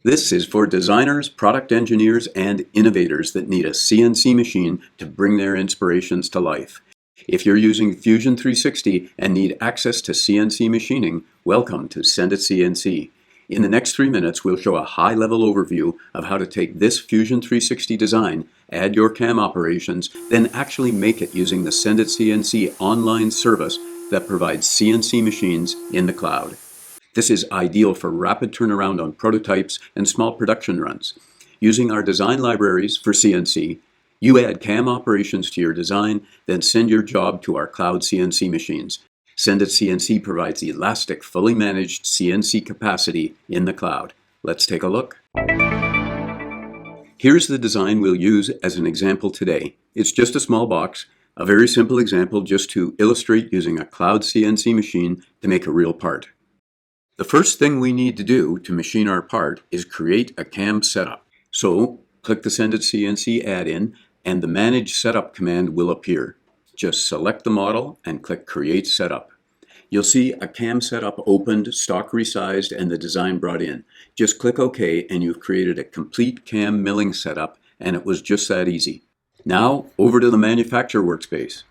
This is for designers, product engineers, and innovators that need a CNC machine to bring their inspirations to life. If you're using Fusion 360 and need access to CNC machining, welcome to SendItCNC. In the next 3 minutes, we'll show a high-level overview of how to take this Fusion 360 design, add your CAM operations, then actually make it using the SendItCNC online service that provides CNC machines in the cloud. This is ideal for rapid turnaround on prototypes and small production runs. Using our design libraries for CNC, you add CAM operations to your design, then send your job to our cloud CNC machines. SendItCNC provides elastic, fully managed CNC capacity in the cloud. Let's take a look. Here's the design we'll use as an example today. It's just a small box, a very simple example just to illustrate using a cloud CNC machine to make a real part. The first thing we need to do to machine our part is create a CAM setup. So, click the SendItCNC add-in and the Manage Setup command will appear. Just select the model and click Create Setup. You'll see a CAM setup opened, stock resized, and the design brought in. Just click OK and you've created a complete CAM milling setup, and it was just that easy. Now, over to the Manufacturer Workspace.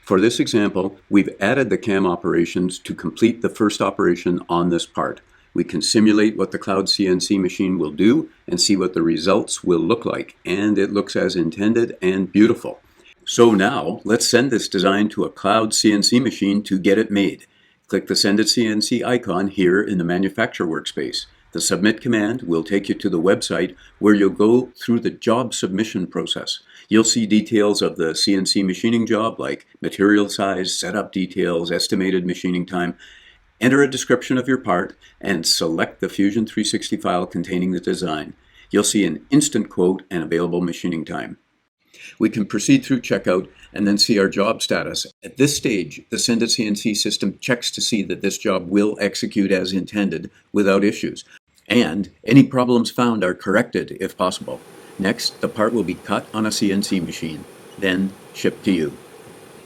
For this example, we've added the CAM operations to complete the first operation on this part. We can simulate what the cloud CNC machine will do and see what the results will look like, and it looks as intended and beautiful. So now, let's send this design to a cloud CNC machine to get it made. Click the SendItCNC icon here in the Manufacturer Workspace. The Submit command will take you to the website where you'll go through the job submission process. You'll see details of the CNC machining job like material size, setup details, estimated machining time. Enter a description of your part and select the Fusion 360 file containing the design. You'll see an instant quote and available machining time. We can proceed through checkout and then see our job status. At this stage, the SendItCNC system checks to see that this job will execute as intended without issues, and any problems found are corrected if possible. Next, the part will be cut on a CNC machine, then shipped to you.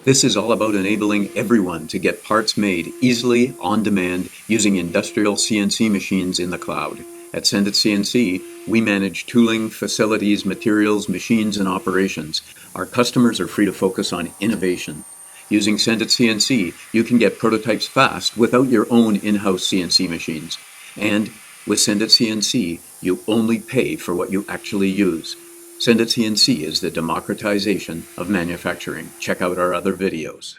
This is all about enabling everyone to get parts made easily on demand using industrial CNC machines in the cloud. At SendItCNC, we manage tooling, facilities, materials, machines, and operations. Our customers are free to focus on innovation. Using SendItCNC, you can get prototypes fast without your own in-house CNC machines. And with SendItCNC, you only pay for what you actually use. SendItCNC is the democratization of manufacturing. Check out our other videos.